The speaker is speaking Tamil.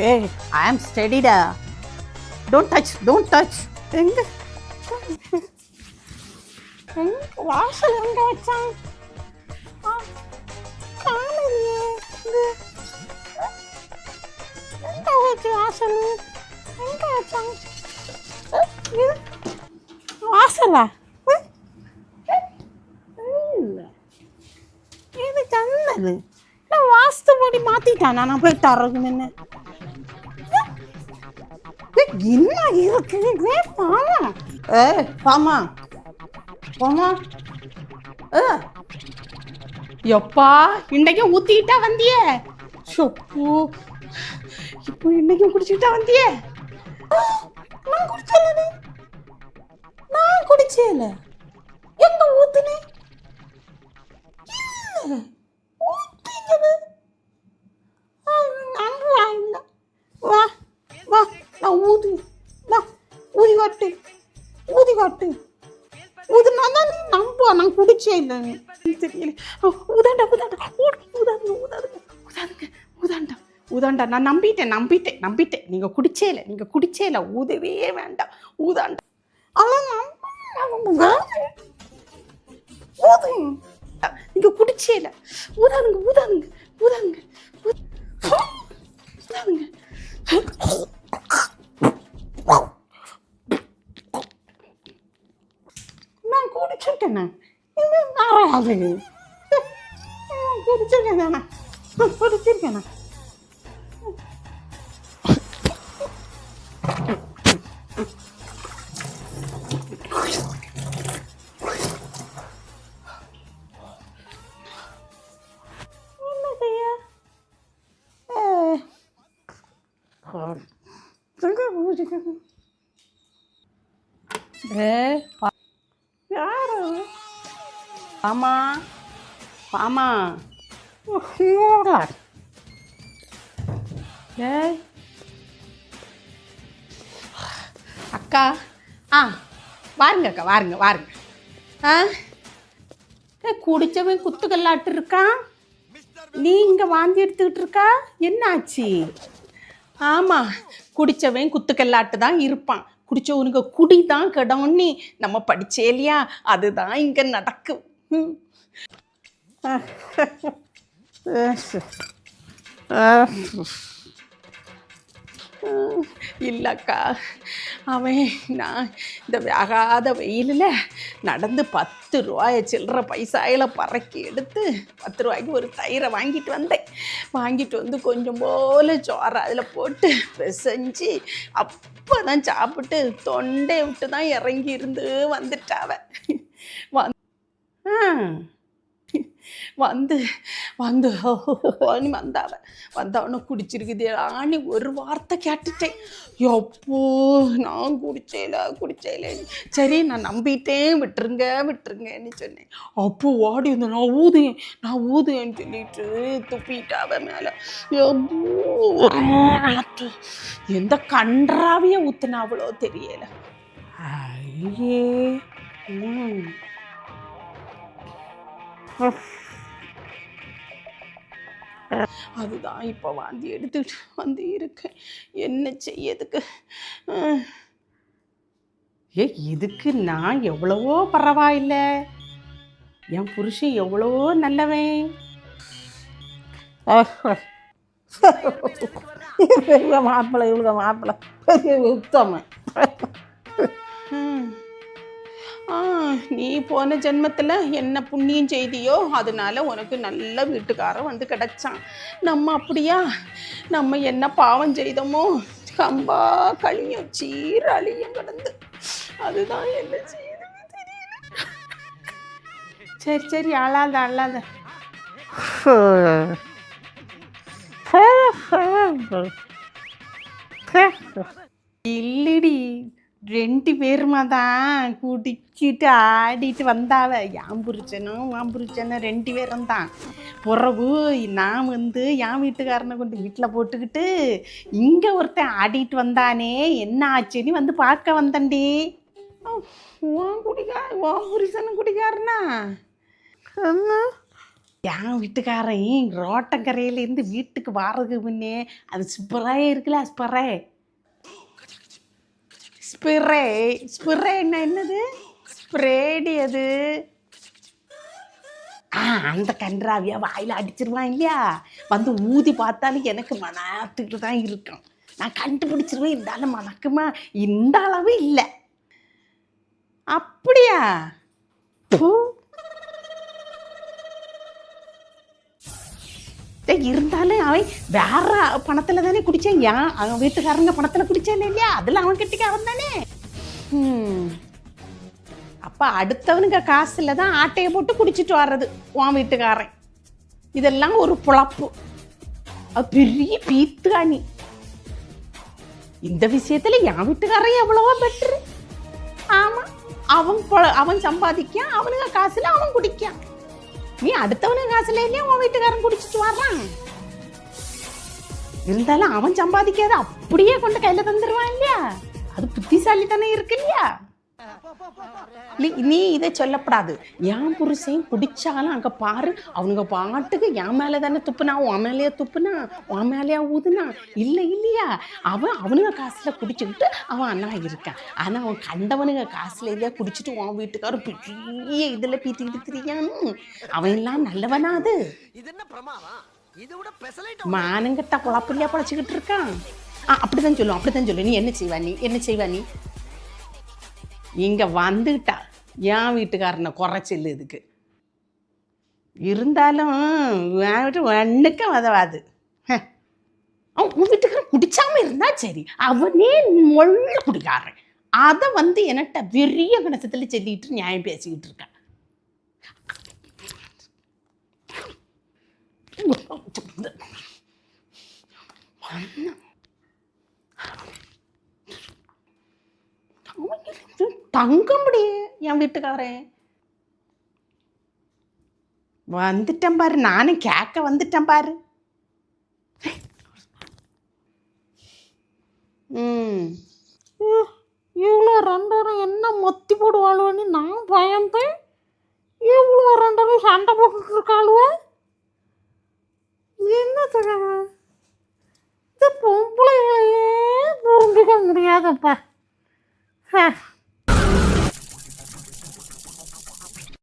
ஏய் ஐ ஆம் ஸ்டடிடா. Don't touch. எங்க வாசல் எங்க வச்சான்? காலையே எங்க வச்சு வாசல் எங்க வச்சான்? வாசலா இல்லை, இது ஜன்னல். வாஸ்துபடி மாத்திட்டானா? நான் போய் தரகு என்ன இருக்கு? பாமா பாமா பாமா எப்பா இன்னைக்கும் ஊத்திக்கிட்டா வந்தியே. சொப்பு இப்போ இன்னைக்கும் குடிச்சுக்கிட்டா வந்தியே. நான் குடிச்சல, நான் குடிச்சேல. எங்க ஊத்துனே? வா வா, நான் ஊது. வா ஊதி காட்டு, ஊதி காட்டு. ஊதுனா தான் நீ நம்புவா. நான் குடிச்சே இல்லை தெரியல. ஊதாண்டா ஊதாண்டா ஊதாதுங்க ஊதாதுங்க ஊதாதுங்க ஊதாண்டா ஊதாண்டா. நான் நம்பிட்டேன். நீங்க குடிச்சே இல்லை. ஊதவே வேண்டாம். ஊதாண்டா. ஆனால் நம்ப ஊது. நீங்க குடிச்சே இல்லை. ஊதாதுங்க. நான் குடிச்சிருக்கேன். குடிச்சிருக்கேன். யாரு? பாமா பாமா. ஏய் அக்கா, வாருங்க அக்கா, வாருங்க. குடிச்சவன் குத்துக்கல்லாட்டு இருக்கான். நீ இங்கே வாந்தி எடுத்துக்கிட்டு இருக்கா, என்ன ஆச்சு? ஆமாம், குடித்தவன் குத்துக்கல்லாட்டு தான் இருப்பான். குடித்தவனுக்கு குடி தான் கிடவுன்னு நம்ம படித்தே இல்லையா? அதுதான் இங்கே நடக்கும். இல்லைக்கா, அவன் நான் இந்த வேகாத வெயிலில் நடந்து 10 ரூபாயை சில்லற பைசாயில் பறக்கி எடுத்து 10 ரூபாய்க்கு ஒரு தயிரை வாங்கிட்டு வந்து கொஞ்சம் போல் சோறை அதில் போட்டு பிசைஞ்சு அப்போ தான் சாப்பிட்டு தொண்டை விட்டு தான் இறங்கி இருந்து வந்துட்டாவ. வந்து வந்தவனை குடிச்சிருக்குது ஆனி ஒரு வார்த்தை கேட்டுட்டேன். எப்போ நான் குடிச்சேல. சரி நான் நம்பிட்டேன், விட்டுருங்கன்னு சொன்னேன். அப்போ ஓடி வந்து நான் ஊதுன்னு சொல்லிட்டு துப்பிட்டாவ மேலே. எந்த கன்றாவிய ஊத்துனாவளோ தெரியல. ஐயே அதுதான் இப்போ வாந்தி எடுத்துட்டு வந்து இருக்கேன். என்ன செய்யதுக்கு? இதுக்கு நான் எவ்வளவோ பரவாயில்லை. என் புருஷன் எவ்வளவோ நல்லவன். பெரிய மாப்பிள்ளை, இவங்க மாப்பிள்ளை பெரிய உத்தமன். நீ போன ஜென்மத்தில் என்ன புண்ணியம் செய்தியோ அதனால உனக்கு நல்ல வீட்டுக்காரன் வந்து கிடைச்சான். நம்ம அப்படியா? நம்ம என்ன பாவம் செய்தோமோ கம்பா கழியும் சீரழியும் கிடந்து. அதுதான் என்ன செய்யுதுன்னு தெரியல. சரி அழாத. இல்லடி, 2 பேருமா தான் குடிச்சிட்டு ஆடிட்டு வந்தாவ. என் புருஷனும் 2 பேரும் தான். பிறகு நான் வந்து என் வீட்டுக்காரனை கொண்டு வீட்டில் போட்டுக்கிட்டு இங்கே ஒருத்தன் ஆடிட்டு வந்தானே, என்ன ஆச்சுன்னு வந்து பார்க்க வந்தண்டி. உன் புருஷனும் குடிக்காரனா? என் வீட்டுக்காரன் ரோட்டக்கரையிலேருந்து வீட்டுக்கு வர்றதுக்கு முன்னே அது ஸ்ப்ரே இருக்குல்ல, ஸ்ப்ரே ஸ்ப்ரே ஸ்ப்ரே என்னது ஸ்ப்ரேடி அது. அந்த கன்றாவியா வாயில் அடிச்சிருவான் இல்லையா, வந்து ஊதி பார்த்தாலும் எனக்கு மனத்துக்கிட்டு தான் இருக்கும். நான் கண்டுபிடிச்சிருவேன், இருந்தாலும் மணக்குமா இந்த அளவு இல்லை. அப்படியா? இருந்தாலும் அவன் வேற பணத்துல தானே குடிச்சான். ஏன் அவன் வீட்டுக்காரங்க பணத்துல குடிச்சான் இல்லையா, அதுல அவன் கெட்டிக்காரன் தானே. அப்ப அடுத்தவனுங்க காசுல தான் ஆட்டையை போட்டு குடிச்சிட்டு வர்றது உன் வீட்டுக்காரன். இதெல்லாம் ஒரு பொழப்பு. அது பெரிய பீத்துகாணி. இந்த விஷயத்துல என் வீட்டுக்காரன் எவ்வளவோ பெட்ரு. ஆமா, அவன் சம்பாதிக்க, அவனுங்க காசுல அவன் குடிக்கான். நீ அடுத்தவனுங்க காசுல இல்லையா உன் வீட்டுக்காரன் குடிச்சிட்டு வர்றான். இருந்தாலும் அவன் சம்பாதிக்காத அப்படியே கொண்டு கையில தந்துருவான் இல்லையா, அது புத்திசாலி தானே இருக்கு இல்லையா. நீ இதை சொல்லப்படாது. என் புருஷன் குடிச்சாலும் அங்க பாரு, அவனுங்க பாட்டுக்கு என் மேல தானே துப்புனா, உன் மேலேயே துப்புனா, உன் மேலேயா ஊதுனா இல்லையா. அவனுங்க காசுல குடிச்சுக்கிட்டு அவன் அண்ணா இருக்கான். ஆனா அவன் கண்டவனுங்க காசுல இல்லையா குடிச்சிட்டு உன் வீட்டுக்காரன் பெரிய இதுல பீத்திக்கிட்டு திரியான்னு. அவன் எல்லாம் நல்லவனாது. மானங்கட்ட குழப்பில்லையா பழச்சிக்கிட்டு இருக்கான். அப்படித்தான் சொல்லுவான். நீ என்ன செய்வா நீ இங்க வந்துட்டா என் வீட்டுக்காரனை குறைச்சில்ல இதுக்கு. இருந்தாலும் ஒண்ணுக்கு உதவாது. அவன் உன் வீட்டுக்காரன் குடிச்சாம இருந்தா சரி, அவனே மொள்ள குடிக்காரன். அதை வந்து என்கிட்ட பெரிய கணசத்துல சொல்லிட்டு நியாயம் பேசிக்கிட்டு இருக்கான். தங்கும்படி என் வீட்டுக்காரன் வந்துட்டேன் பாரு. நானும் கேட்க வந்துட்டேன் பாரு. இவ்வளோ ரெண்டரும் என்ன மொத்தி போடுவாளுவன்னு நான் பயந்தேன். இவ்வளோ ரெண்டரும் சண்டை போட்டுட்டு இருக்காளுவ. என்ன இந்த பொம்பளைகளையே புரிஞ்சுக்க முடியாதப்பா.